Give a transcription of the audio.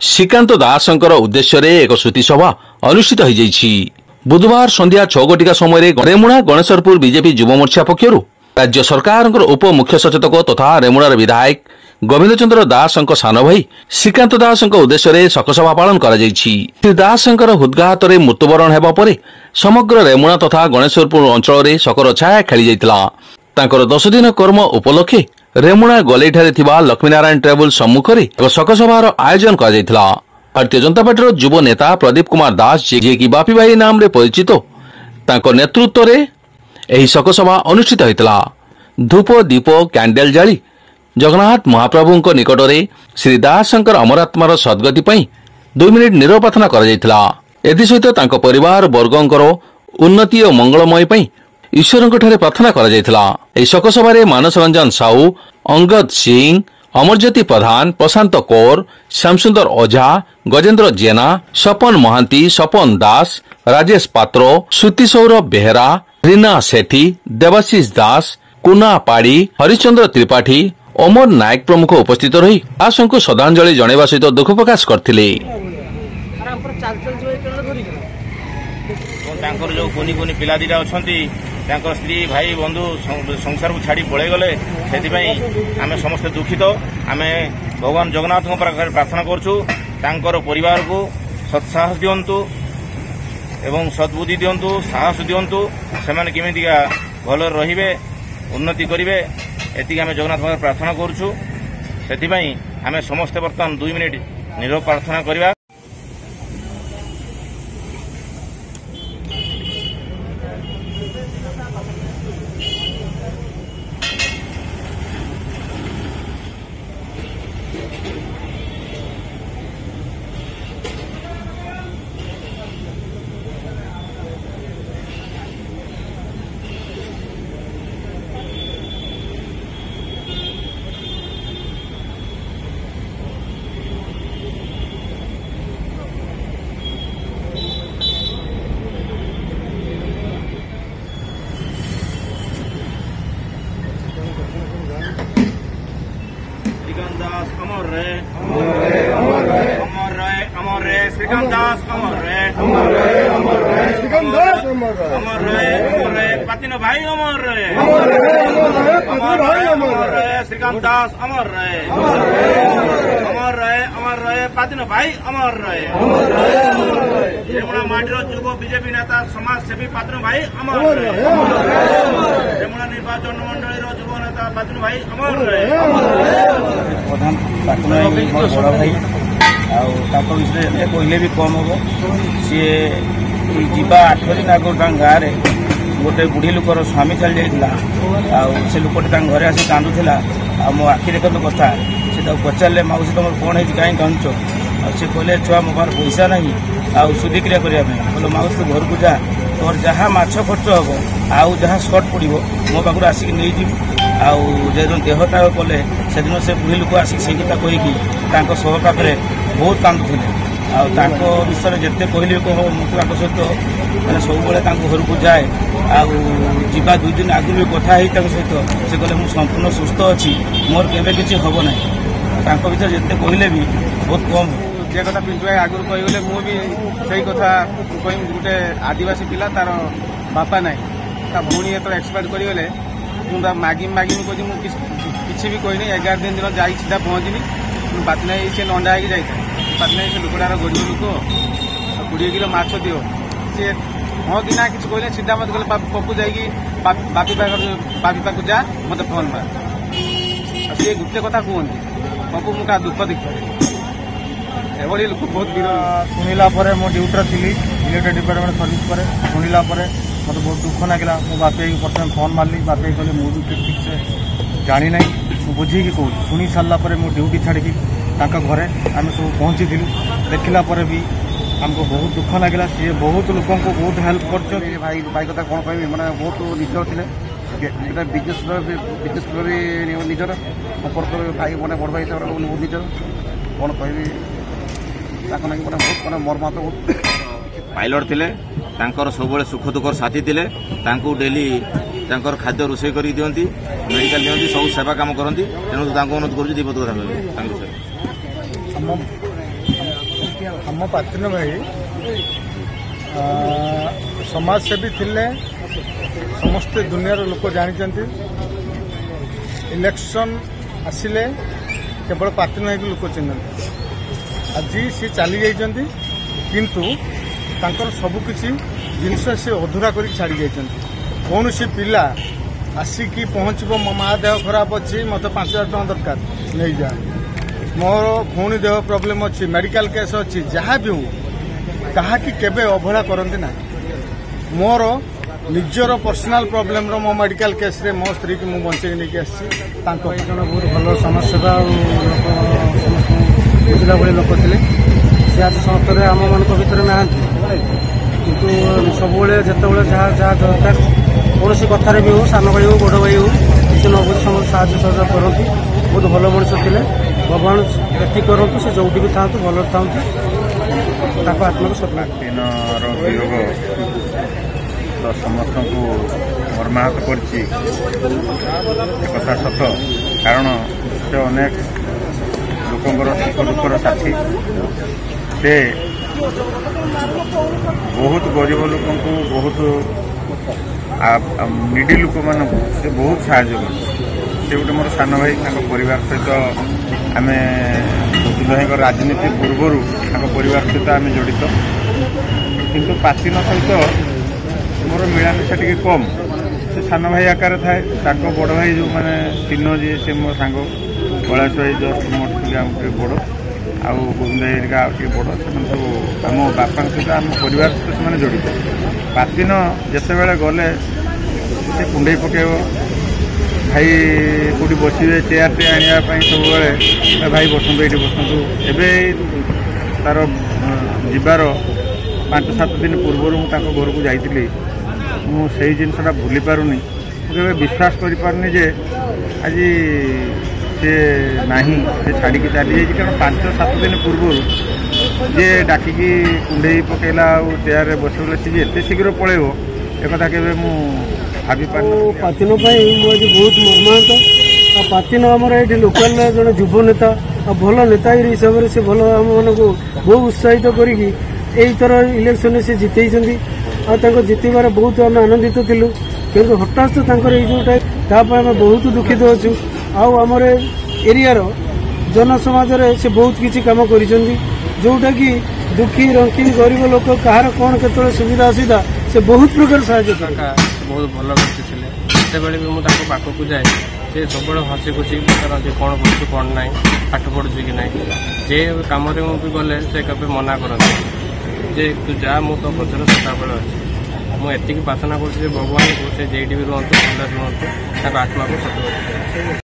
श्रीकांत दासंकर उद्देश्य एक श्रुतिसभा अनुष्ठित हो बुधवार संध्या 6 घटिका समय रेमुणा गणेशपुर बीजेपी युव मोर्चा पक्षर राज्य सरकार उप मुख्य सचेतक तथा रेमुणार विधायक गोविंद चंद्र दास सान भाई श्रीकांत दास उद्देश्य शोकसभा पालन कर श्री दास हृदघात मृत्युवरण होगा पर समग्र रेमुणा तथा गणेशपुर अंचल शोकर छाया खेली जाता 10 दिन कर्म उपलक्षे रेमुणा गलेठारे थिबा लक्ष्मीनारायण ट्रेवल सम्मुख में एक शोकसभार आयोजन कर भारतीय जनता पार्टी युव नेता प्रदीप कुमार दास जी की बापी भाई नाम रे परिचित नेतृत्व में यह शोकसभा अनुष्ठित होता धूप दीप कैंडेल जाली जगन्नाथ महाप्रभु निकट में श्री दासंकर अमरात्मार सद्गति 2 मिनिट नीरव प्रार्थना कर परिवार वर्गंकर उन्नति और मंगलमय ईश्वर प्रार्थना कर शोकसभा मानस रंजन साहू अंगद सिंह अमरज्योति प्रधान प्रशांत कौर श्यामसुंदर ओझा गजेन्द्र जेना सपन महांती सपन दास राजेश पात्र श्रुति सौरभ बेहरा रीना सेठी देवाशीष दास कुना पाड़ी हरिश्चंद्र त्रिपाठी अमर नायक प्रमुख उपस्थित रही दास को श्रद्धांजलि जणाइबा सहित दुख प्रकाश करथिले। जो कुनी कुनी पिला दीटा अच्छी स्त्री भाई बंधु संसार को छाड़ी पड़े गले से आम समस्त दुखित आम भगवान जगन्नाथ प्रार्थना कर परिवार को सत्साहस दिंतु एवं सद्बुद्धि दिंतु साहस दिंतु से केमितिका भल रे उन्नति करेंगे एति आम जगन्नाथ प्रार्थना करुँ से आम समस्ते बर्तमान 2 मिनिट नीरव प्रार्थना करवा। अमर रहे अमर रहे अमर रहे अमर रहे श्रीकांत दास अमर रहे अमर रहे अमर रहे श्रीकांत दास अमर रहे पातिनो भाई अमर रहे अमर रहे श्रीकांत दास अमर रहे अमर रहे पातिनो भाई अमर रहे रेमुणा माटीर युव बीजेपी नेता समाज सेवी पातिनो भाई अमर रहे रेमुणा निर्वाचन मंडल युव नेता पातिनो भाई अमर रहे प्रधान बड़ भाई विषय कहले भी कम हम सी जा 8 दिन आगे गाँव में गोटे बुढ़ी लोकर स्वामी चली जाता से लोकटे घर आसी कांदुला मो आखि देख कथा से पचारे मौसी तुम कौन है कहीं कांदुच सी कहले छुआ मो पास पैसा नहीं आउ सुधिक्रिया करने बोलो मौसी तू घर को जा तोर जहाँ माछ खर्च हम आउ जहाँ सर्ट पड़ो मो पाख आसिक नहीं जो देहता कले से दिन से बुढ़ी लोक आसिक से कथा कहीकि सह पाखे बहुत कांदुले विषय जिते कहले मुझे सहित मैंने सब घर को जाए आवा 2 दिन आगु भी कथा सहित से कहले मुझे संपूर्ण सुस्थ अच्छी मोर केवे किसी हम ना विषय जिते कहले भी बहुत कम जे कथा पिंटू भाई आगुरी कहीगले मुझे से कथा कह गोटे आदिवासी पिला तार बापा ना भूणी ये एक्सपायर करगले मुझे मागिम कही किसी भी कहनी 11 दिन जा सीधा पहुँचनी पातना से नंडा होगी जाता पातना से लोकटार गरीब लोक 20 किलो माछ दियो सी हाँ कि ना कि कहले सीधा मत कहले पप्पू जाइए बापी पाक जा मत फोन मार सी गोटे कथा कहते पप्पू मुझे दुख देखिए एभली लोक बहुत शुणिला मो ड्यूटी थी इलेक्ट्रिक डिपार्टमेंट सर्विस पर शुणिला मतलब बहुत दुख लगे मो बापी प्रथम फोन मारली बापी कहले मुझे ठीक से जानी ना बुझे कौन शुणी सारापर मो ड्यूटी छाड़ी घरे आम सब पहुँची देखला भी आमको बहुत दुख लगे सी बहुत लोक बहुत हेल्प कर भाई भाई कथा कौन कह मैंने बहुत निजर थे बिजनेस भी निजर संपर्क भाई मैंने बड़ भाई हिसाब से बहुत निजर कौन कह बहुत मर्माहत पायलट थे सब सुख दुख साथी थे डेली खाद्य रोषे कर दिखती मेडिकल दिखती सब सेवा कम करती तेणु अनुरोध कर 2 पद कथा आम पातिन भाई समाजसेवी थिले समस्ते दुनियार लोक जानते इलेक्शन आसिले केवल पातिन भाई को लोक चिन्हती आज सी चली जाइंट किंतु तांकर सबकिछि जिनस से अधूरा कर छाड़ी जाइंट कौन सी पिला आसिकी पहुँचब मो माँ देह खराब अच्छी मत 5,000 टଙ୍କା दरकार नहीं जा मोर भौणी देह प्रोब्लेम अच्छी मेडिकल केस अच्छी जहाँ भी हो कहा कि केबे अवहेला करते ना मोर निजर पर्सनाल प्रोब्लेम मो मेडिकल केस रे मो स्त्री की मुझे बंचे नहीं आसी बहुत भल समाजसेवा बुझला भाई लोक थे सी आज समस्त आम मान भर ना कितु सब जिते जहाँ जहाँ दरकार कौन कथार भी हो सान भाई हो बड़ भाई हो किसी न बुझी समस्त साहय सहयोग करती बहुत भल मनीष थे भगवान एति करतु से जोटी भी था भल था आत्मा को सपना वियोग तो समस्त को मर्माहत करता सत कारण से अनेक लोकंर सुख दुखर साथी से बहुत गरीब लोक बहुत निडी लोक मान से बहुत साहय कर गोटे मोर सान भाई परिवार सहित आम भाई राजनीति पूर्वर परिवार सहित आम जड़ित किंतु पातिन सहित मोर मिलामिशा टी कम से सान भाई आकार थाए बड़ भाई जो मैंने तीन जी से मो सांग कैलाश भाई जस्ट मोट बड़ आउ गोविंद भाई बड़ से सब आम बापा सहित आम परिवार सहित से जड़ित पातिन जिते बड़े गले से कुंडई पकेब भाई कौटी बसवे चेयर टे आने सब भाई बसतु ये बसतु एवं तार जीवार 5-7 दिन पूर्वर घर को जाइली मुझे जिनसा भूली पारुनी मुझे विश्वास करें जे आज सी ना से छाड़ी चली जाइए कारण 5-7 दिन पूर्वर जे डाकिकी कुंडई पकेला चेयर बसले सी एत शीघ्र पलैब एक के भाभी पातिन मुझे बहुत मर्माहत पातिन आमर ये लोकाल जड़े युव नेता भल नेता हिसाब से भल आम मान को बहुत उत्साहित कर इलेक्शन से जिते जितबार बहुत आम आनंदित थिलु किंतु हठात जोटा आम बहुत दुखित अच्छु आमर एरियार जनसमाज से बहुत किसी कम कर जोटा कि दुखी रंकी गरीब लोक कहार कौन के सुविधा असुविधा से बहुत प्रकार साहय बहुत भल व्यक्ति थे जिते भी मुझे पाखक जाए से सब हसी खुशी करते कौन पढ़ु कौन ना पाठ पढ़ु कि ना जे कम भी गले से कभी मना करते जे तू जा मु तो पचर सदाबले अच्छी मुझे प्रार्थना कर भगवान को से जेटी भी रुहतु भल रुहतु आत्मा को सत